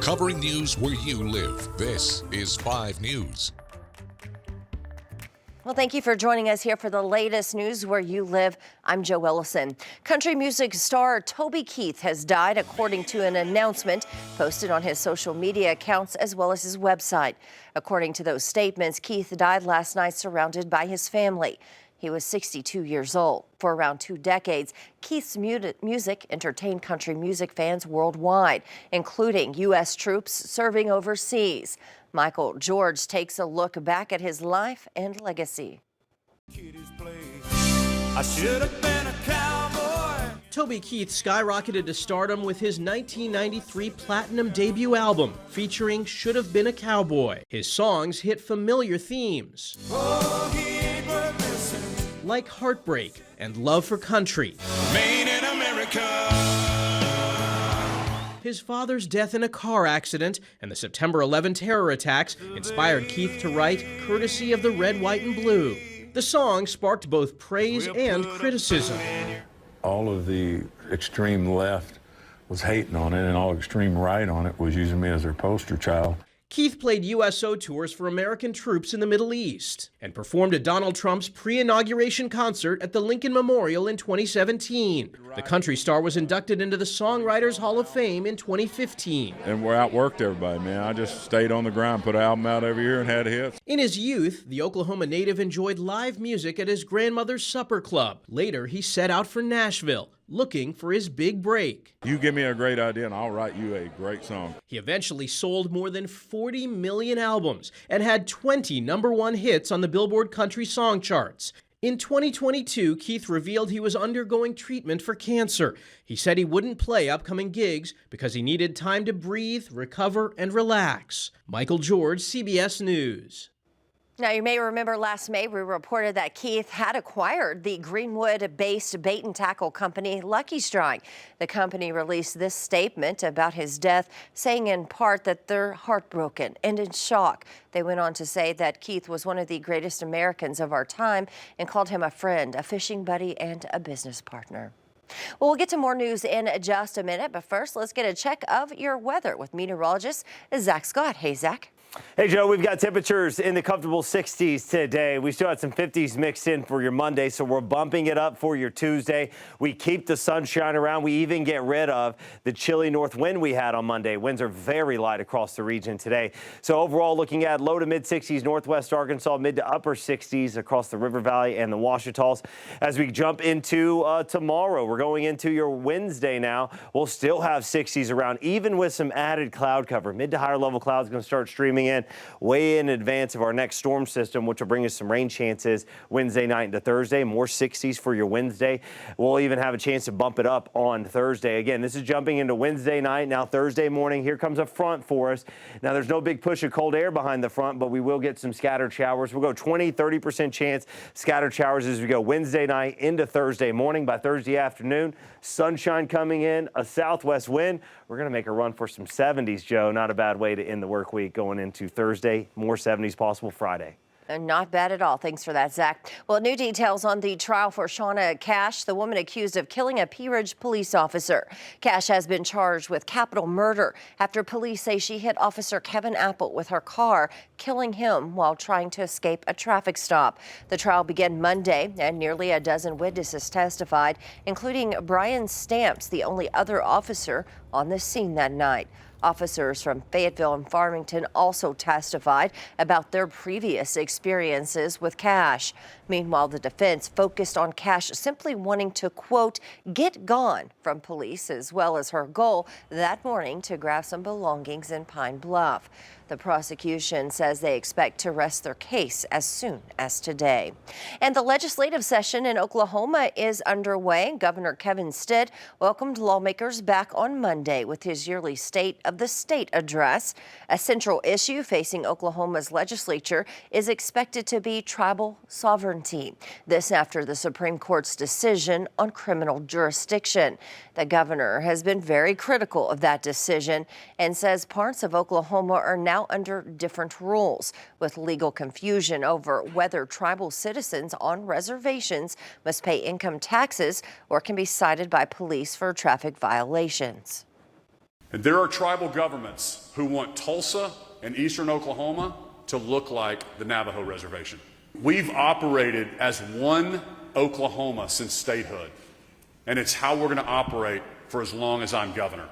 covering news where you live. This is 5 News. Well, thank you for joining us here for the latest news where you live. I'm Joe Willison. Country music star Toby Keith has died, according to an announcement posted on his social media accounts as well as his website. According to those statements, Keith died last night surrounded by his family. He was 62 years old. For around 2 decades, Keith's music entertained country music fans worldwide, including U.S. troops serving overseas. Michael George takes a look back at his life and legacy. I should have been a cowboy. Toby Keith skyrocketed to stardom with his 1993 platinum debut album featuring Should Have Been a Cowboy. His songs hit familiar themes. Oh, he ain't worth missing. Like heartbreak and love for country. Made in America. His father's death in a car accident and the September 11 terror attacks inspired Keith to write Courtesy of the Red, White, and Blue. The song sparked both praise and criticism. All of the extreme left was hating on it, and all extreme right on it was using me as their poster child. Keith played USO tours for American troops in the Middle East and performed at Donald Trump's pre-inauguration concert at the Lincoln Memorial in 2017. The country star was inducted into the Songwriters Hall of Fame in 2015. And we outworked everybody, man. I just stayed on the grind, put an album out every year and had hits. In his youth, the Oklahoma native enjoyed live music at his grandmother's supper club. Later, he set out for Nashville, looking for his big break. You give me a great idea and I'll write you a great song. He eventually sold more than 40 million albums and had 20 #1 hits on the Billboard Country Song charts. In 2022, Keith revealed he was undergoing treatment for cancer. He said he wouldn't play upcoming gigs because he needed time to breathe, recover, and relax. Michael George, CBS News. Now, you may remember last May we reported that Keith had acquired the Greenwood-based bait and tackle company Lucky Strike. The company released this statement about his death, saying in part that they're heartbroken and in shock. They went on to say that Keith was one of the greatest Americans of our time and called him a friend, a fishing buddy, and a business partner. Well, we'll get to more news in just a minute, but first, let's get a check of your weather with meteorologist Zach Scott. Hey, Zach. Hey, Joe, we've got temperatures in the comfortable 60s today. We still had some 50s mixed in for your Monday, so we're bumping it up for your Tuesday. We keep the sunshine around. We even get rid of the chilly north wind we had on Monday. Winds are very light across the region today. So overall, looking at low to mid 60s northwest Arkansas, mid to upper 60s across the River Valley and the Ouachitas. As we jump into tomorrow, we're going into your Wednesday now. We'll still have 60s around, even with some added cloud cover. Mid to higher level clouds going to start streaming in way in advance of our next storm system, which will bring us some rain chances Wednesday night into Thursday. More 60s for your Wednesday. We'll even have a chance to bump it up on Thursday. Again, this is jumping into Wednesday night. Now Thursday morning, here comes a front for us. Now there's no big push of cold air behind the front, but we will get some scattered showers. We'll go 20-30% chance scattered showers as we go Wednesday night into Thursday morning. By Thursday afternoon, sunshine coming in, a southwest wind. We're going to make a run for some 70s, Joe. Not a bad way to end the work week going into Thursday. More 70s possible Friday. Not bad at all. Thanks for that, Zach. Well, new details on the trial for Shauna Cash, the woman accused of killing a Pea Ridge police officer. Cash has been charged with capital murder after police say she hit Officer Kevin Apple with her car, killing him while trying to escape a traffic stop. The trial began Monday, and nearly a dozen witnesses testified, including Brian Stamps, the only other officer on the scene that night. Officers from Fayetteville and Farmington also testified about their previous experiences with Cash. Meanwhile, the defense focused on Cash simply wanting to, quote, get gone from police, as well as her goal that morning to grab some belongings in Pine Bluff. The prosecution says they expect to rest their case as soon as today. And the legislative session in Oklahoma is underway. Governor Kevin Stitt welcomed lawmakers back on Monday with his yearly State of the State address. A central issue facing Oklahoma's legislature is expected to be tribal sovereignty. This after the Supreme Court's decision on criminal jurisdiction. The governor has been very critical of that decision and says parts of Oklahoma are now under different rules, with legal confusion over whether tribal citizens on reservations must pay income taxes or can be cited by police for traffic violations. And there are tribal governments who want Tulsa and eastern Oklahoma to look like the Navajo reservation. We've operated as one Oklahoma since statehood, and it's how we're going to operate for as long as I'm governor.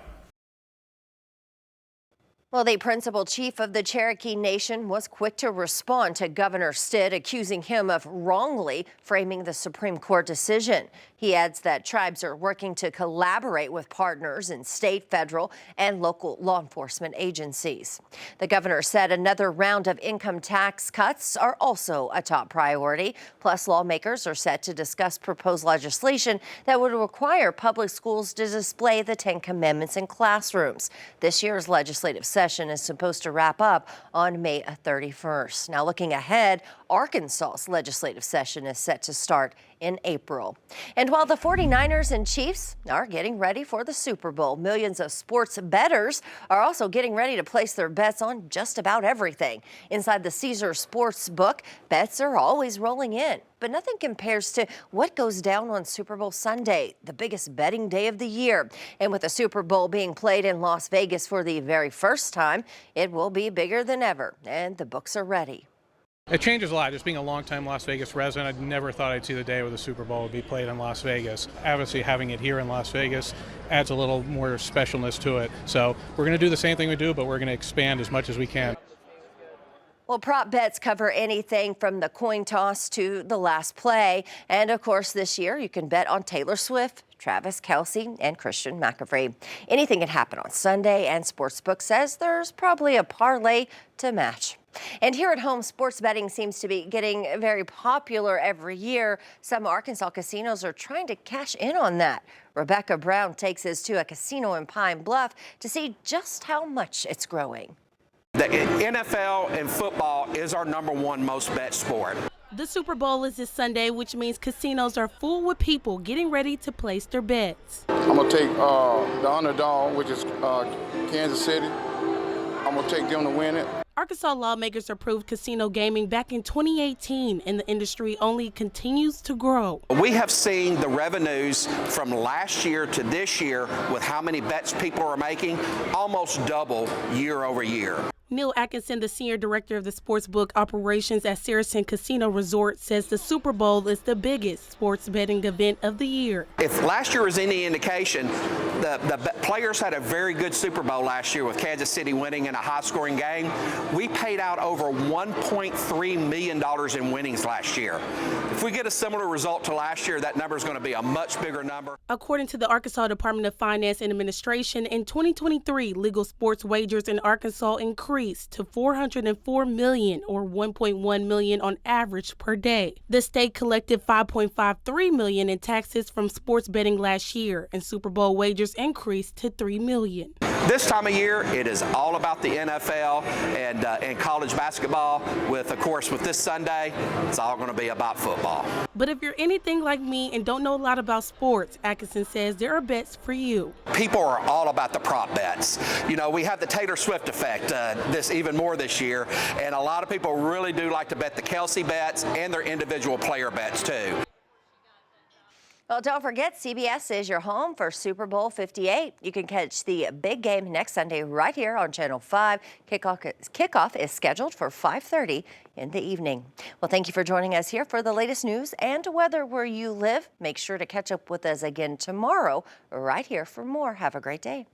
Well, the principal chief of the Cherokee Nation was quick to respond to Governor Stitt, accusing him of wrongly framing the Supreme Court decision. He adds that tribes are working to collaborate with partners in state, federal, and local law enforcement agencies. The governor said another round of income tax cuts are also a top priority. Plus, lawmakers are set to discuss proposed legislation that would require public schools to display the Ten Commandments in classrooms. This year's legislative session is supposed to wrap up on May 31st. Now, looking ahead, Arkansas's legislative session is set to start in April. And while the 49ers and Chiefs are getting ready for the Super Bowl, millions of sports bettors are also getting ready to place their bets on just about everything. Inside the Caesar Sportsbook, bets are always rolling in, but nothing compares to what goes down on Super Bowl Sunday, the biggest betting day of the year. And with the Super Bowl being played in Las Vegas for the very first time, it will be bigger than ever, and the books are ready. It changes a lot. Just being a longtime Las Vegas resident, I never thought I'd see the day where the Super Bowl would be played in Las Vegas. Obviously, having it here in Las Vegas adds a little more specialness to it. So we're going to do the same thing we do, but we're going to expand as much as we can. Well, prop bets cover anything from the coin toss to the last play. And of course, this year you can bet on Taylor Swift, Travis Kelce, and Christian McCaffrey. Anything can happen on Sunday, and Sportsbook says there's probably a parlay to match. And here at home, sports betting seems to be getting very popular every year. Some Arkansas casinos are trying to cash in on that. Rebecca Brown takes us to a casino in Pine Bluff to see just how much it's growing. The NFL and football is our #1 most bet sport. The Super Bowl is this Sunday, which means casinos are full with people getting ready to place their bets. I'm going to take the underdog, which is Kansas City. I'm going to take them to win it. Arkansas lawmakers approved casino gaming back in 2018, and the industry only continues to grow. We have seen the revenues from last year to this year with how many bets people are making almost double year over year. Neil Atkinson, the senior director of the sportsbook operations at Saracen Casino Resort, says the Super Bowl is the biggest sports betting event of the year. If last year was any indication, the players had a very good Super Bowl last year with Kansas City winning in a high-scoring game. We paid out over $1.3 million in winnings last year. If we get a similar result to last year, that number is going to be a much bigger number. According to the Arkansas Department of Finance and Administration, in 2023, legal sports wagers in Arkansas increased to $404 million, or $1.1 million on average per day. The state collected $5.53 million in taxes from sports betting last year, and Super Bowl wagers increased to $3 million. This time of year, it is all about the NFL and college basketball. Of course, with this Sunday, it's all going to be about football. But if you're anything like me and don't know a lot about sports, Atkinson says there are bets for you. People are all about the prop bets. You know, we have the Taylor Swift effect even more this year, and a lot of people really do like to bet the Kelce bets and their individual player bets too. Well, don't forget, CBS is your home for Super Bowl 58. You can catch the big game next Sunday right here on Channel 5. Kickoff is scheduled for 5:30 in the evening. Well, thank you for joining us here for the latest news and weather where you live. Make sure to catch up with us again tomorrow right here for more. Have a great day.